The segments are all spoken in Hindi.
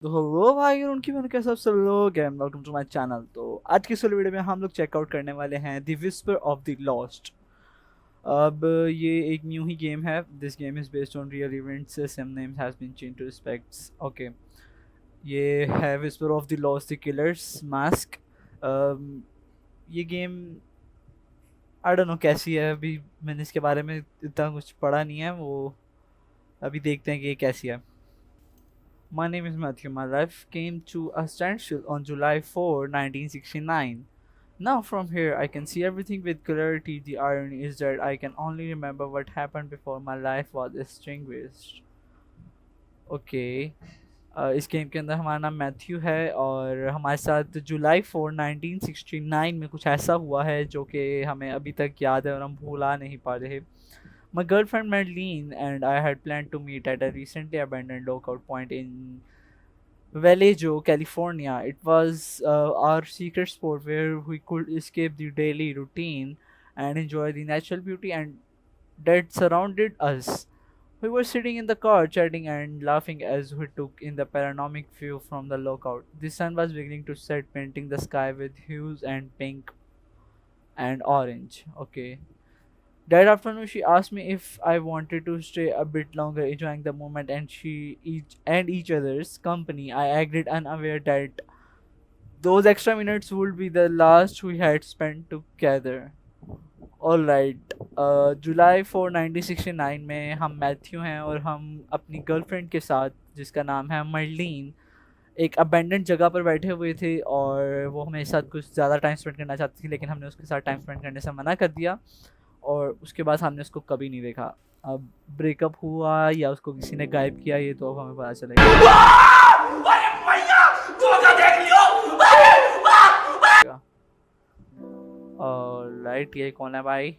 तो हेलो भाई और उनकी मैंने कैसा सब लोग हैं वेलकम टू माय चैनल। तो आज की इस वाली वीडियो में हम लोग चेकआउट करने वाले हैं the whisper of the lost. अब ये एक न्यू ही गेम है। This game is based on real events, some names has been changed to respects. Okay, ये है whisper of the lost the killer's mask. ये गेम आई डोंट नो कैसी है, अभी मैंने इसके बारे में इतना कुछ पढ़ा नहीं है। वो अभी देखते हैं कि ये कैसी है। My name is Matthew. My life came to a standstill on July 4, 1969. Now, from here, I can see everything with clarity. The irony is that I can only remember what happened before my life was extinguished. Okay. इस गेम के अंदर हमारा नाम मैथ्यू है और हमारे साथ जुलाई 4 1969 में कुछ ऐसा हुआ है जो कि हमें अभी तक याद है और हम भूला नहीं पा रहे। My girlfriend Madeline and I had planned to meet at a recently abandoned lookout point in Vallejo, California. It was our secret spot where we could escape the daily routine and enjoy the natural beauty and that surrounded us. We were sitting in the car, chatting and laughing as we took in the panoramic view from the lookout. The sun was beginning to set, painting the sky with hues and pink and orange. Okay. That afternoon, she asked me if I wanted to stay a bit longer, enjoying the moment and each other's company. I agreed, unaware that those extra minutes would be the last we had spent together. Alright, जुलाई 4 1969 में हम मैथ्यू हैं और हम अपनी गर्लफ्रेंड के साथ, जिसका नाम है मर्लिन, एक अबेंडेंट जगह पर बैठे हुए थे और वो हमारे साथ कुछ ज़्यादा टाइम स्पेंड करना चाहती थी, लेकिन हमने उसके साथ टाइम स्पेंड करने से मना कर दिया और उसके बाद हमने उसको कभी नहीं देखा। अब ब्रेकअप हुआ या उसको किसी ने गायब किया, ये तो अब हमें पता चलेगा। ऑलराइट, ये कौन है भाई?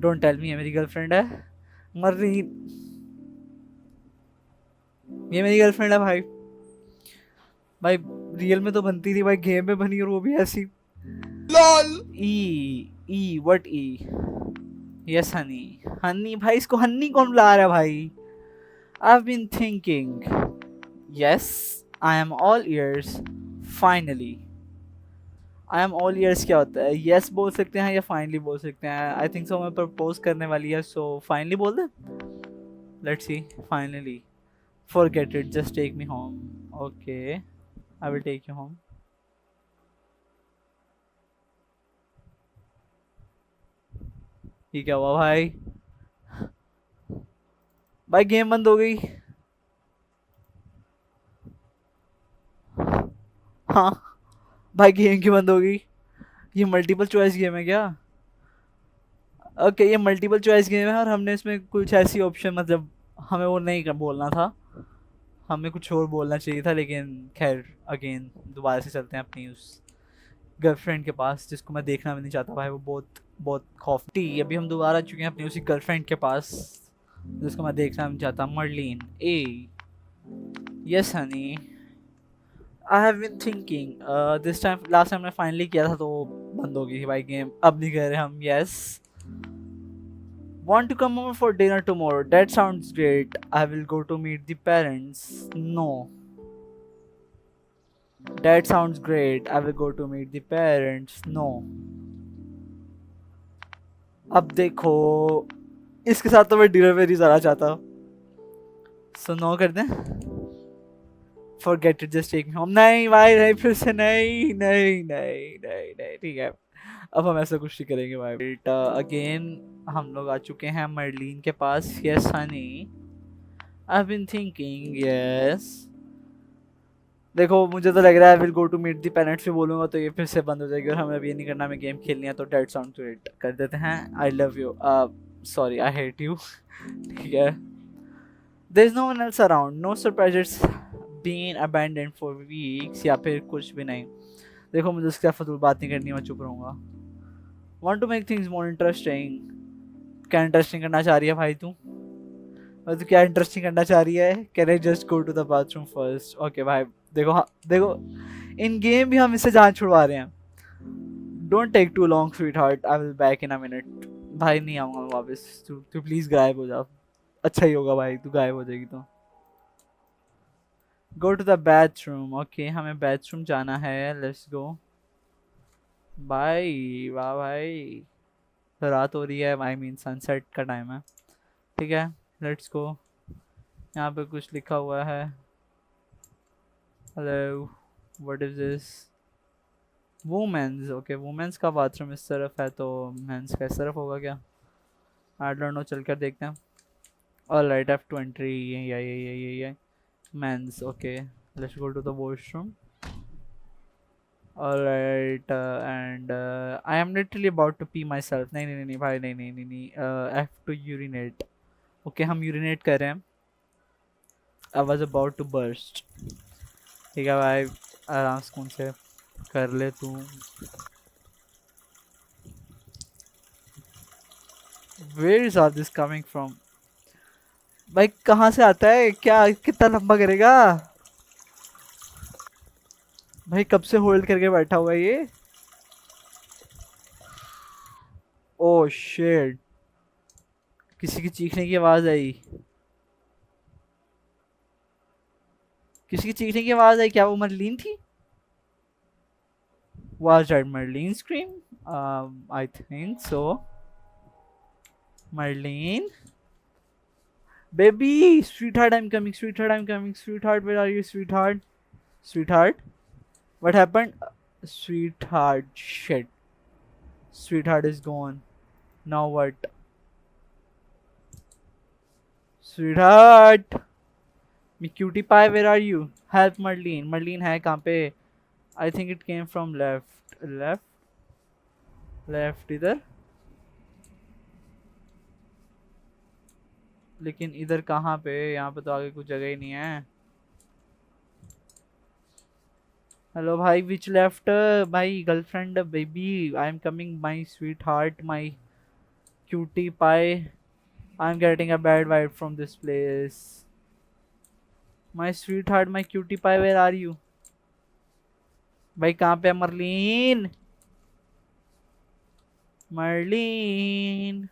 डोंट टेल मी ये मेरी गर्लफ्रेंड है। मर्रीन, ये मेरी गर्लफ्रेंड है भाई। भाई रियल में तो बनती थी भाई, गेम में बनी और वो भी ऐसी। Lol. Eh eh what eh? Yes honey. Honey भाई, इसको हनी कौन बुला रहा है भाई? I have been thinking. Yes, I am all ears. Finally. I am all ears क्या होता है? यस बोल सकते हैं या फाइनली बोल सकते हैं। आई थिंक सो मैं प्रपोज करने वाली है, सो फाइनली बोल दे। Let's see. Finally. Forget it, just take me home. Okay, I will take you home. ये क्या हुआ भाई? भाई गेम बंद हो गई। हाँ भाई, गेम क्यों बंद हो गई? ये मल्टीपल चॉइस गेम है क्या? ओके, ये मल्टीपल चॉइस गेम है और हमने इसमें कुछ ऐसी ऑप्शन, मतलब हमें वो नहीं बोलना था, हमें कुछ और बोलना चाहिए था। लेकिन खैर, अगेन दोबारा से चलते हैं अपनी उस गर्लफ्रेंड के पास जिसको मैं देखना भी नहीं चाहता भाई। वो बहुत बहुत खौफटी। अभी हम दोबारा आ चुके हैं अपनी उसी गर्लफ्रेंड के पास जिसको मैं देखना भी नहीं चाहता। Merlin. Ah yes honey, I have been thinking this time. Last time मैं फाइनली किया था तो बंद हो गई थी भाई गेम। अब नहीं कर रहे हम। Yes, want to come over for dinner tomorrow? That sounds great. I will go to meet the parents. No, that sounds great. I will go to meet the parents. No. अब देखो, इसके साथ तो मैं डिनर में नहीं जाना चाहता, सो नो कर दें। Forget it, just take me home. नहीं भाई, नहीं, फिर से नहीं नहीं नहीं नहीं नहीं, ठीक है, अब हम ऐसा कुछ नहीं करेंगे भाई। बट अगेन हम लोग आ चुके हैं मर्लिन के पास। Yes honey, I have been thinking. Yes, देखो मुझे तो लग रहा है will go to meet the parents भी बोलूंगा तो ये फिर से बंद हो जाएगी और हमें अब ये नहीं करना, हमें गेम खेलनी है। तो डेट साउंड ग्रेट कर देते हैं। I love you, sorry I hate you. ठीक है। There is no one else around, no surprises been abandon for weeks, या फिर कुछ भी नहीं। देखो मुझे उसके फजूल बात नहीं करनी, मैं चुप रहूंगा। Want to make things more interesting. क्या इंटरेस्टिंग करना चाह रही है भाई तू? तो क्या इंटरेस्टिंग करना चाह रही है? Can I just go to the bathroom first? Okay भाई, देखो, हाँ देखो, इन गेम भी हम इससे जान छुड़वा रहे हैं। Don't take too long sweetheart, I will back in a minute. भाई नहीं आऊंगा मैं वापस, तू प्लीज गायब हो जा। अच्छा ही होगा भाई, तू गायब हो जाएगी तो। Go to the bathroom. Okay हमें bathroom जाना है. Let's go. भाई वाह भाई. रात हो रही है. आई मीन सनसेट का टाइम है. ठीक है. Let's go. यहाँ पे कुछ लिखा हुआ है. Hello. What is this? Women's. Okay women's का बाथरूम इस तरफ है तो मेंस का इस तरफ होगा क्या? I don't know. चल कर देखते हैं. Alright have to entry. ये men's. Okay let's go to the washroom. Alright and I am literally about to pee myself. नहीं नहीं नहीं भाई. नहीं नहीं नहीं नहीं. I have to urinate. Okay हम यूरिनेट कर रहे हैं. I was about to burst. ठीक है भाई. आराम सुकून से कर ले तू. Where is all this coming from? भाई कहाँ से आता है? क्या कितना लंबा करेगा? भाई कब से होल्ड करके बैठा हुआ है ये? Oh shit. किसी की चीखने की आवाज आई. किसी की चीखने की आवाज आई. क्या वो मरलीन थी? Was that Marlene scream? I think so. Marlene? Baby! Sweetheart, I'm coming. Sweetheart, I'm coming. Sweetheart, where are you, sweetheart? Sweetheart? What happened? Sweetheart. Shit. Sweetheart is gone. Now what? Sweetheart! Me cutie pie, where are you? Help Marlene. Marlene hai kahan pe? I think it came from left. Left? Left इधर. लेकिन इधर कहाँ पे? यहाँ पे तो आगे कुछ जगह ही नहीं है. हेलो भाई. Which left? My girlfriend baby. I am coming. My sweetheart. My cutie pie. I am getting a bad vibe from this place. My sweetheart. My cutie pie. Where are you? भाई कहाँ पे है Marlene? Marlene.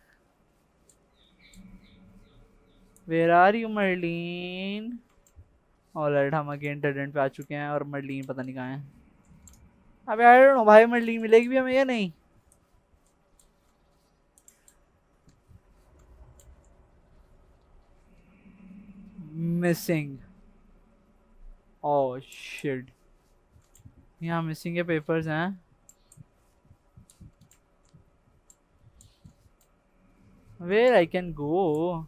Where are you Marlene? Alright हम अगेन डेड एंड पे आ चुके हैं और मरलीन पता नहीं कहाँ है. अबे आई डोंट नो भाई. मरलीन मिलेगी भी हमें या नहीं? मिसिंग. Oh shit. यहाँ मिसिंग के पेपर्स हैं. Where I can go?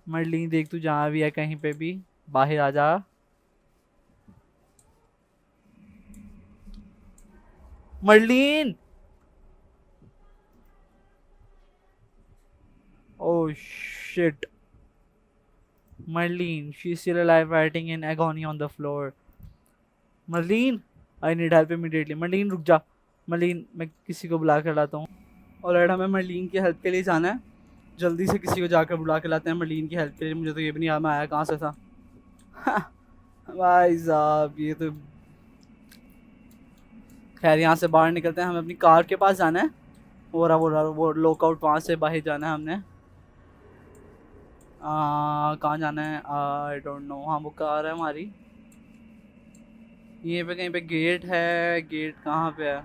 Marlene देख तू जहाँ भी है कहीं पे भी बाहर आ जा. Marlene. Oh shit. Marlene, she's still alive, writing in agony on the floor. Marlene, I need help immediately. Marlene, रुक जा. Marlene, मैं किसी को बुला कर लाता हूँ. ऑलराइट हमें मरलीन की हेल्प के लिए जाना है. जल्दी से किसी को जाकर बुला के लाते हैं मरलीन की हेल्प के लिए. मुझे तो ये भी नहीं याद में आया कहाँ से था. भाई साहब ये तो. खैर यहाँ से बाहर निकलते हैं. हमें अपनी कार के पास जाना है. वो लॉकआउट वहाँ से बाहर जाना है हमने. कहाँ जाना है? आई डोंट नो. हाँ वो कार है हमारी. ये पे कहीं पे गेट है. गेट कहाँ पे है?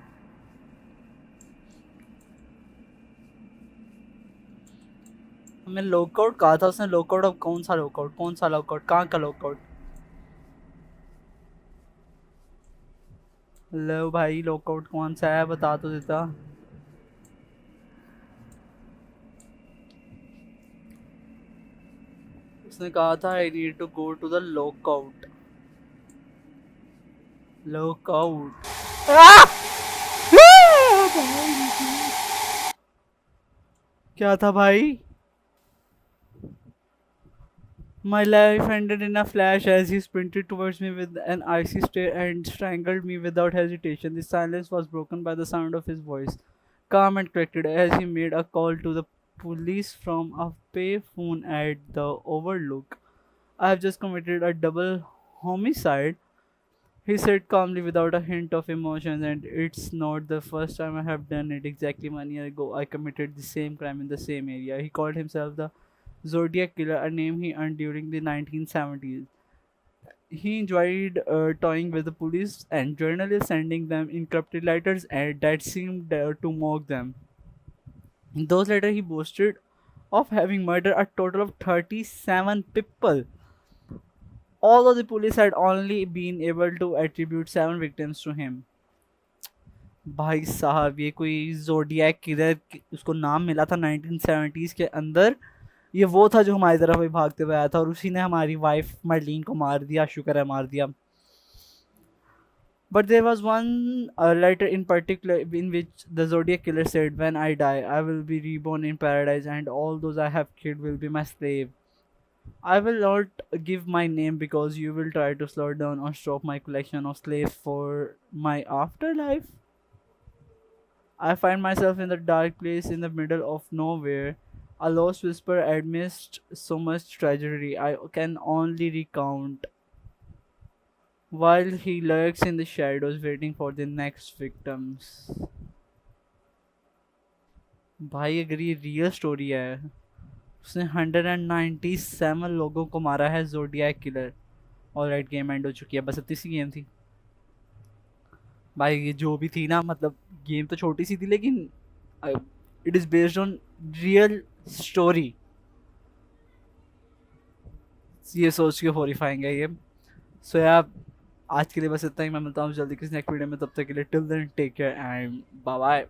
हमें लॉकआउट कहा था उसने. लॉकआउट. अब कौन सा लॉकआउट? कौन सा लॉकआउट? कहाँ का लॉकआउट? लो भाई लॉकआउट कौन सा है बता तो देता. उसने कहा था I need to go to the lockout. Lockout. क्या था भाई? My life ended in a flash as he sprinted towards me with an icy stare and strangled me without hesitation. The silence was broken by the sound of his voice, calm and collected, as he made a call to the police from a payphone at the overlook. I have just committed a double homicide, he said calmly without a hint of emotion, and it's not the first time I have done it. Exactly 1 year ago, I committed the same crime in the same area. He called himself the Zodiac Killer, a name he earned during the 1970s. He enjoyed toying with the police and journalists, sending them encrypted letters and that seemed to mock them. In those letters, he boasted of having murdered a total of 37 people. Although the police had only been able to attribute 7 victims to him. भाई साहब ये कोई जोडियक किलर उसको नाम मिला था 1970s के अंदर। ये वो था जो हमारी तरफ भी भागते हुए आया था और उसी ने हमारी वाइफ मर्लिन को मार दिया, शुक्र है मार दिया। But there was one letter in particular in which the Zodiac killer said, "When I die, I will be reborn in paradise, and all those I have killed will be my slave. I will not give my name because you will try to slow down or stop my collection of slaves for my afterlife. I find myself in the dark place in the middle of nowhere, a lost whisper amidst so much tragedy I can only recount, while he lurks in the shadows waiting for the next victims." भाई अगर ये रियल स्टोरी है, उसने 197 लोगों को मारा है zodiac killer. Alright, game and हो चुकी है, बस इतनी सी गेम थी भाई। ये जो भी थी ना, मतलब गेम तो छोटी सी थी लेकिन it is based on real story. ये सोच के हॉरिफाइंग है ये। सो यार आज के लिए बस इतना ही। मैं मिलता हूँ जल्दी किसी नेक्स्ट वीडियो में, तब तक के लिए till then take care and bye bye.